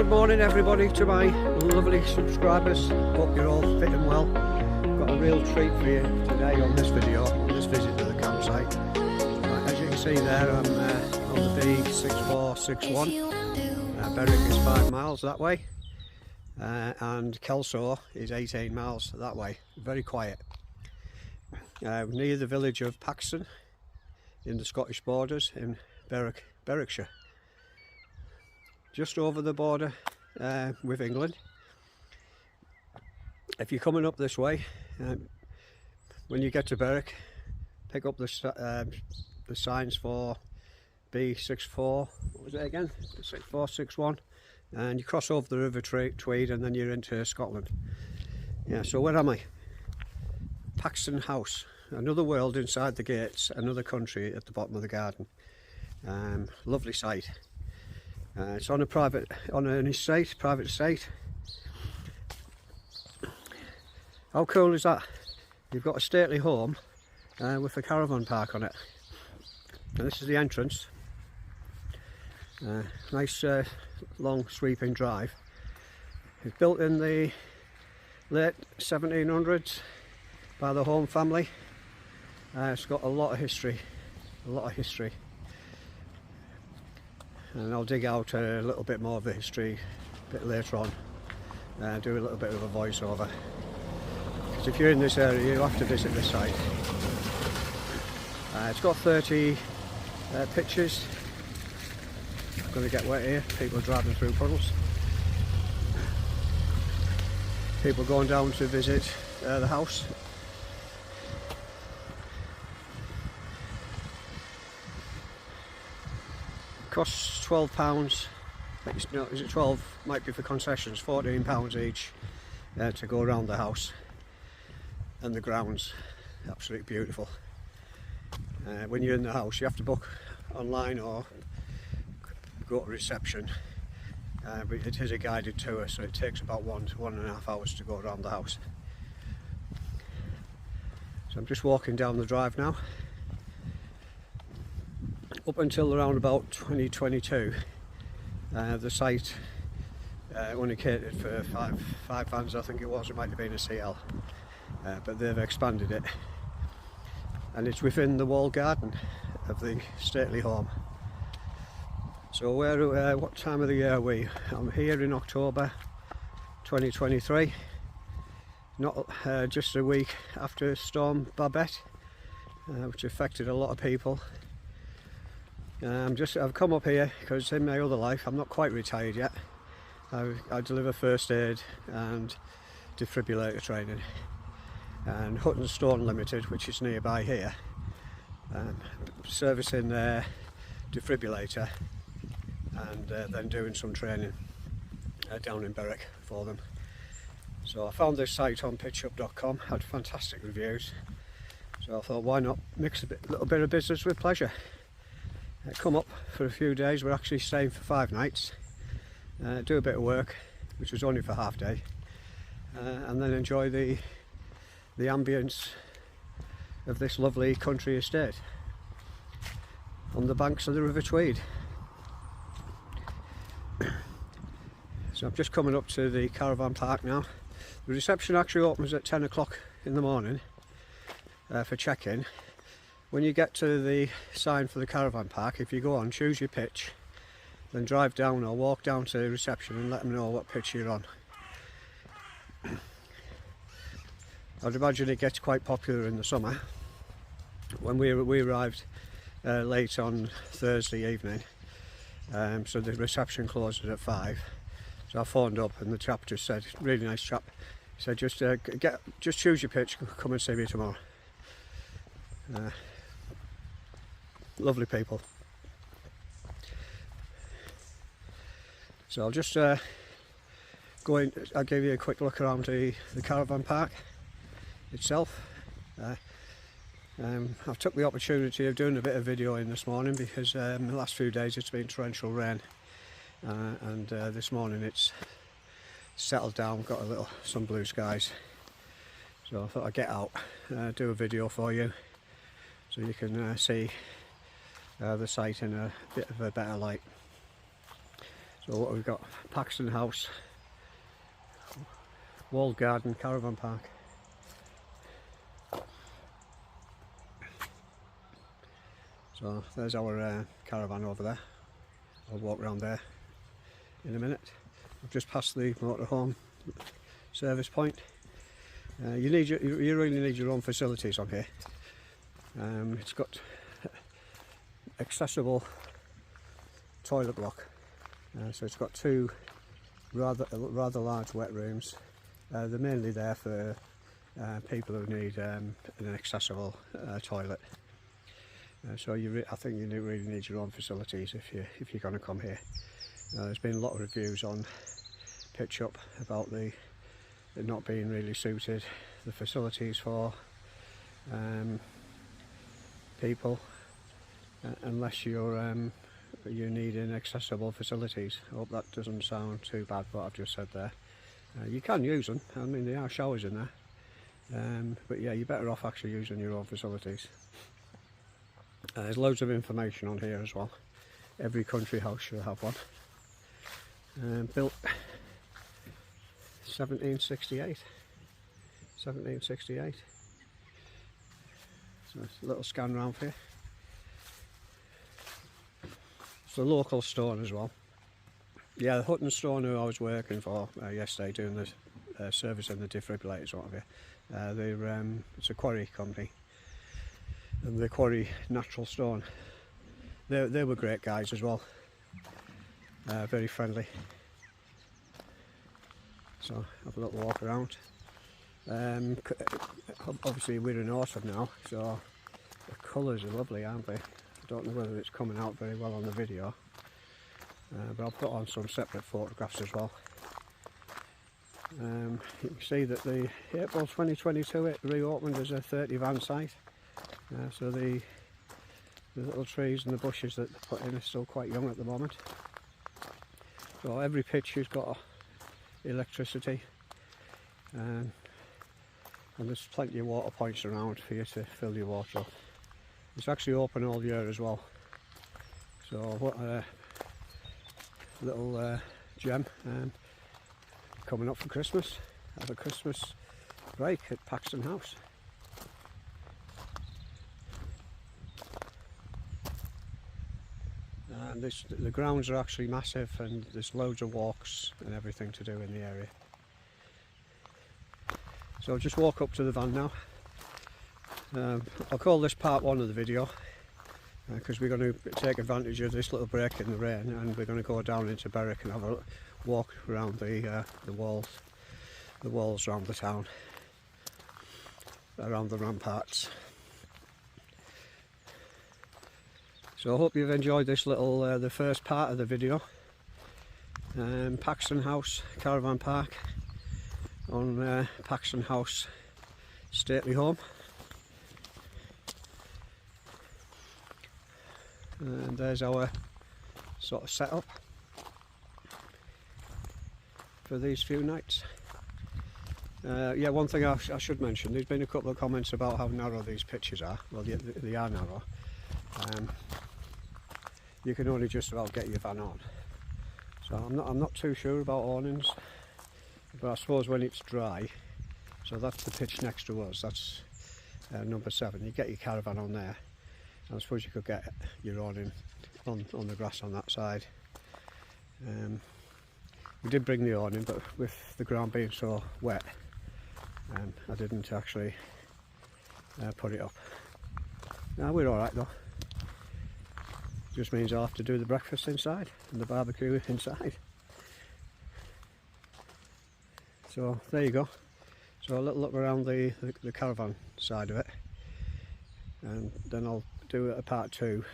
Good morning everybody, to my lovely subscribers. Hope you're all fit and well. Got a real treat for you today on this video, on this visit to the campsite. As you can see there, I'm on the B6461. Berwick is 5 miles that way, and Kelso is 18 miles that way. Very quiet. Near the village of Paxton in the Scottish borders in Berwick, Berwickshire. Just over the border with England. If you're coming up this way, when you get to Berwick, pick up the signs for B64, what was it again? 6461, and you cross over the River Tweed and then you're into Scotland. Yeah, so where am I? Paxton House, another world inside the gates, another country at the bottom of the garden. Lovely site. It's on an estate, private estate. How cool is that? You've got a stately home with a caravan park on it. And this is the entrance. Nice long sweeping drive. It's built in the late 1700s by the Home family. It's got a lot of history, and I'll dig out a little bit more of the history a bit later on, do a little bit of a voiceover, because if you're in this area you have to visit this site. It's got 30 pitches. I'm going to get wet here, people driving through puddles, people going down to visit the house. Costs £12, no, is it 12? Might be for concessions. £14 each to go around the house, and the grounds absolutely beautiful. When you're in the house you have to book online or go to reception, but it is a guided tour, so it takes about 1 to 1.5 hours to go around the house. So I'm just walking down the drive now. Up until around about 2022, the site only catered for five vans, I think it was. It might have been a CL, but they've expanded it, and it's within the walled garden of the stately home. So what time of the year are we? I'm here in October 2023, not just a week after Storm Babette, which affected a lot of people. I've come up here because in my other life I'm not quite retired yet. I deliver first aid and defibrillator training, and Hutton Stone Limited, which is nearby here, servicing their defibrillator, and then doing some training down in Berwick for them. So I found this site on pitchup.com, had fantastic reviews, so I thought why not mix a little bit of business with pleasure. Come up for a few days. We're actually staying for 5 nights, do a bit of work, which was only for half day, and then enjoy the ambience of this lovely country estate on the banks of the River Tweed. So I'm just coming up to the caravan park now. The reception actually opens at 10 o'clock in the morning for check-in. When you get to the sign for the caravan park, if you go on, choose your pitch, then drive down or walk down to the reception and let them know what pitch you're on. I'd imagine it gets quite popular in the summer. When we arrived late on Thursday evening, so the reception closes at 5. So I phoned up and the chap just said, really nice chap, he said just choose your pitch, come and see me tomorrow. Lovely people. So I'll just I'll give you a quick look around the caravan park itself. I've took the opportunity of doing a bit of videoing this morning because the last few days it's been torrential rain, and this morning it's settled down, got some blue skies, so I thought I'd get out, do a video for you so you can see the site in a bit of a better light. So what we've got, Paxton House, walled garden, caravan park. So there's our caravan over there. I'll walk around there in a minute. I've just passed the motorhome service point. You really need your own facilities on here. It's got accessible toilet block. So it's got two rather large wet rooms. They're mainly there for people who need an accessible toilet. So I think you really need your own facilities if you're going to come here. There's been a lot of reviews on PitchUp about it not being really suited, the facilities for people, unless you're needing accessible facilities. I hope that doesn't sound too bad what I've just said there. You can use them, I mean there are showers in there, but yeah, you're better off actually using your own facilities. There's loads of information on here as well. Every country house should have one. Built 1768. So it's a little scan round for you. It's a local store as well. Yeah, the Hutton store who I was working for yesterday doing the service and the defibrillators, what have you. It's a quarry company, and the quarry natural stone. They were great guys as well. Very friendly. So have a little walk around. Obviously we're in autumn now, so the colours are lovely, aren't they? I don't know whether it's coming out very well on the video, but I'll put on some separate photographs as well. You can see that the April 2022 it reopened as a 30 van site. So the little trees and the bushes that they put in are still quite young at the moment. So every pitch has got electricity, and there's plenty of water points around for you to fill your water up. It's actually open all year as well. So what a little gem coming up for Christmas. Have a Christmas break at Paxton House. And the grounds are actually massive, and there's loads of walks and everything to do in the area. So I'll just walk up to the van now. I'll call this part one of the video because we're going to take advantage of this little break in the rain, and we're going to go down into Berwick and have a walk around the walls around the town, around the ramparts. So I hope you've enjoyed this little, the first part of the video. Paxton House Caravan Park on Paxton House stately home. And there's our sort of setup for these few nights. Yeah, one thing I should mention, there's been a couple of comments about how narrow these pitches are. Well, they are narrow. You can only just about get your van on. So I'm not too sure about awnings, but I suppose when it's dry, so that's the pitch next to us, that's number 7. You get your caravan on there, and I suppose you could get your awning on the grass on that side. We did bring the awning, but with the ground being so wet, I didn't actually put it up. Now we're alright though. Just means I'll have to do the breakfast inside and the barbecue inside. So there you go. So a little look around the caravan side of it, and then I'll do a part 2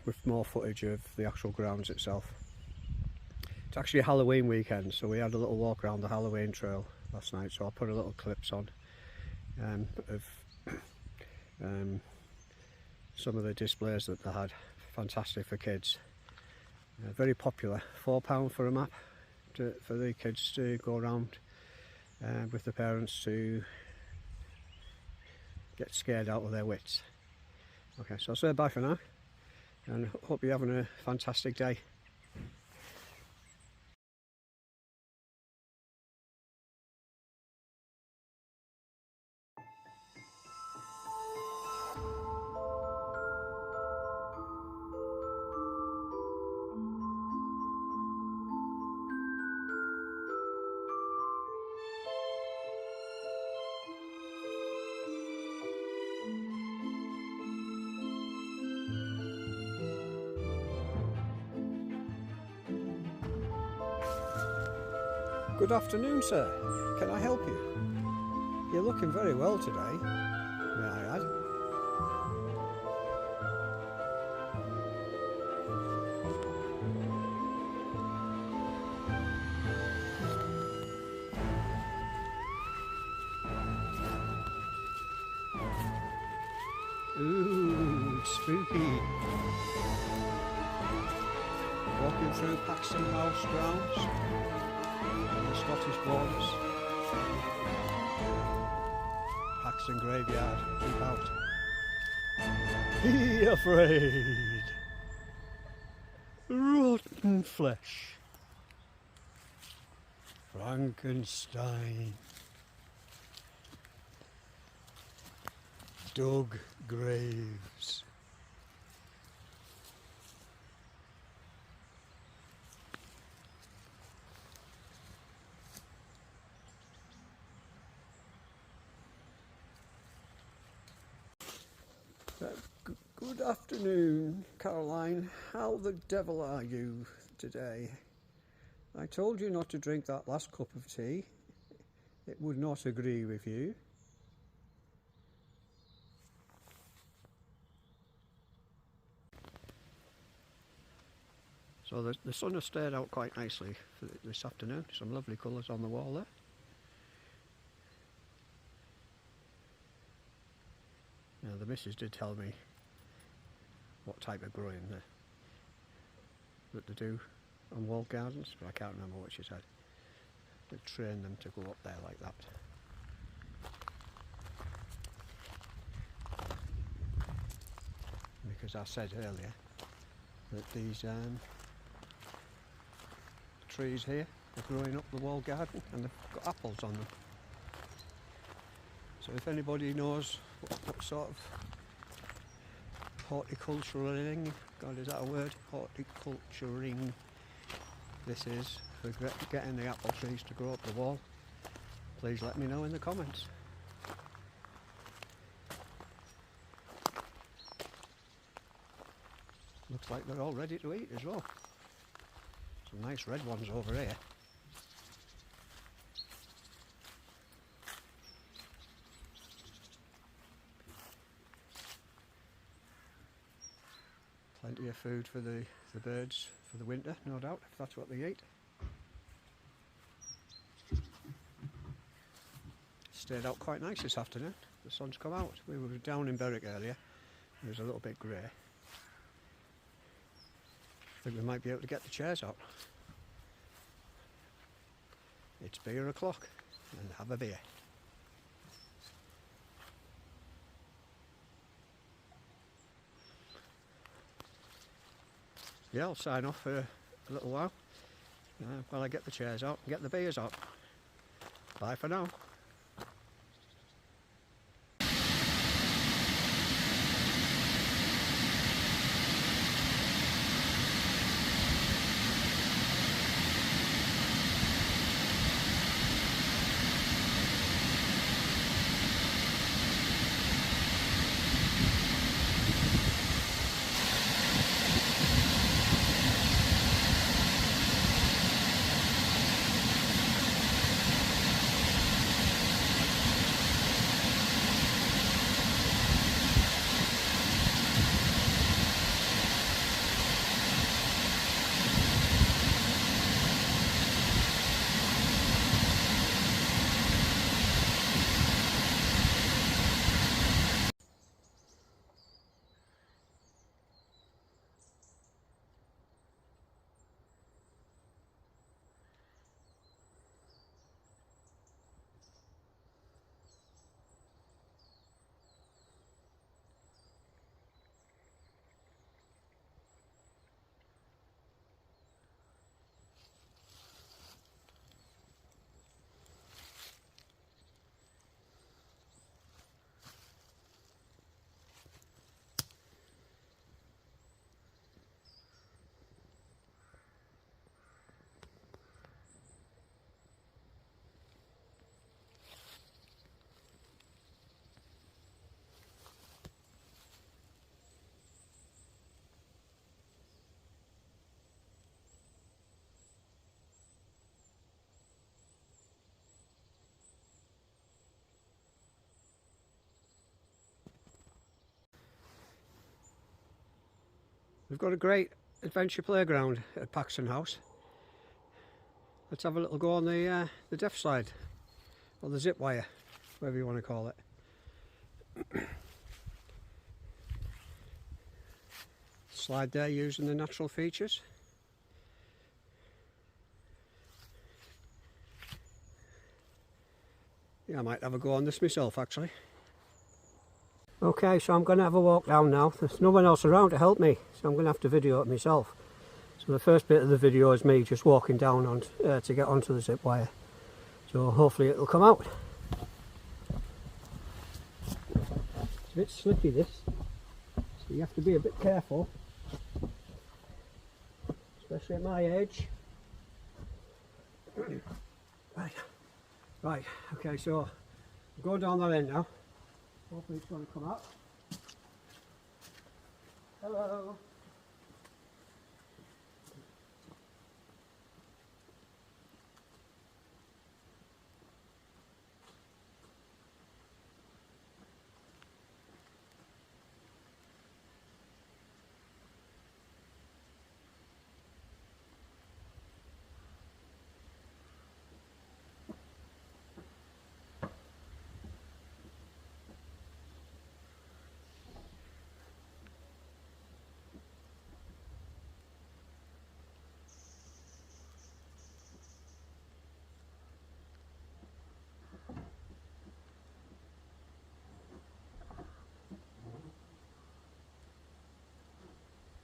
with more footage of the actual grounds itself. It's actually a Halloween weekend, so we had a little walk around the Halloween trail last night, so I'll put a little clips on of some of the displays that they had. Fantastic for kids. Very popular. £4 for a map for the kids to go around with the parents to get scared out of their wits. Okay, so I'll say bye for now, and hope you're having a fantastic day. Good afternoon, sir. Can I help you? You're looking very well today, may I add. Ooh, spooky. Walking through Paxton House grounds on the Scottish borders. Paxton graveyard, keep out. Be afraid. Rotten flesh. Frankenstein. Dug graves. Good afternoon, Caroline. How the devil are you today? I told you not to drink that last cup of tea. It would not agree with you. So the sun has stayed out quite nicely for this afternoon. Some lovely colours on the wall there. Now the missus did tell me what type of growing that they do on walled gardens, but I can't remember what she said. They train them to go up there like that. Because I said earlier that these trees here are growing up the walled garden and they've got apples on them. So if anybody knows what sort of horticulturing, God, is that a word? Horticulturing this is for getting the apple trees to grow up the wall, please let me know in the comments. Looks like they're all ready to eat as well. Some nice red ones over here. Plenty of food for the birds for the winter, no doubt, if that's what they eat. Stayed out quite nice this afternoon. The sun's come out. We were down in Berwick earlier. It was a little bit grey. I think we might be able to get the chairs out. It's beer o'clock and have a beer. Yeah, I'll sign off for a little while while I get the chairs out and get the beers out. Bye for now. We've got a great adventure playground at Paxton House. Let's have a little go on the deaf slide, or the zip wire, whatever you want to call it. Slide there using the natural features. Yeah, I might have a go on this myself actually. Okay, so I'm going to have a walk down now. There's no one else around to help me, so I'm going to have to video it myself. So the first bit of the video is me just walking down on, to get onto the zip wire. So hopefully it'll come out. It's a bit slippy this, so you have to be a bit careful. Especially at my age. Right, okay, so I'm going down that end now. Hopefully it's going to come out. Hello.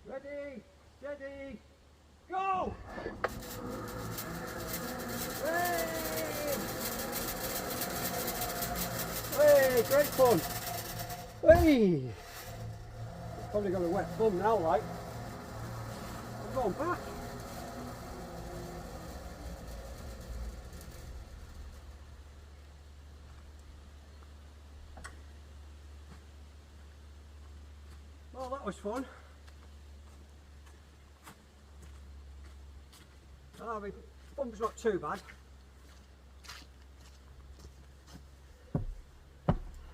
Ready, steady, go! Hey! Hey, great fun! Hey! Probably got a wet bum now, like. I'm going back. Well, that was fun. Oh, my bum's not too bad.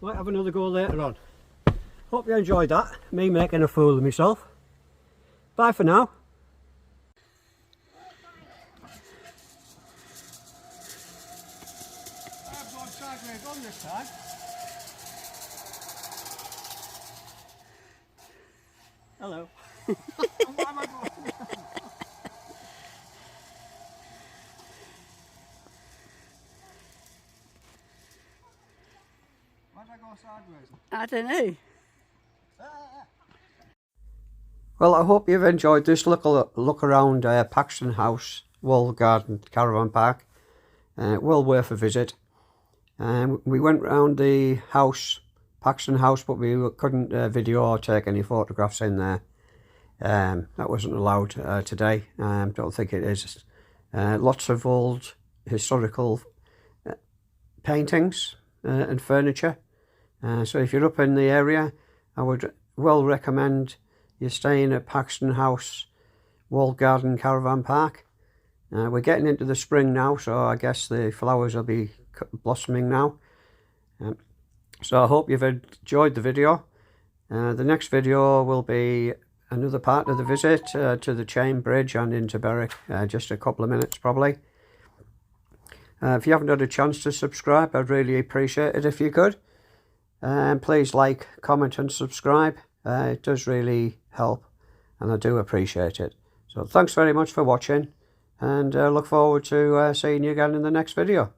Might have another go later on. Hope you enjoyed that, me making a fool of myself. Bye for now. I've gone sideways on this time. Hello. Why am I going? Why did I go sideways? I don't know. Well, I hope you've enjoyed this look around Paxton House, Wall Garden Caravan Park. Well worth a visit. We went round the house, Paxton House, but we couldn't video or take any photographs in there. That wasn't allowed today. Don't think it is. Lots of old historical paintings and furniture. So if you're up in the area, I would well recommend you staying at Paxton House, Wall Garden Caravan Park. We're getting into the spring now, so I guess the flowers will be blossoming now. So I hope you've enjoyed the video. The next video will be another part of the visit to the Chain Bridge and into Berwick, just a couple of minutes probably. If you haven't had a chance to subscribe, I'd really appreciate it if you could. Please like, comment and subscribe. It does really help and I do appreciate it. So thanks very much for watching, and look forward to seeing you again in the next video.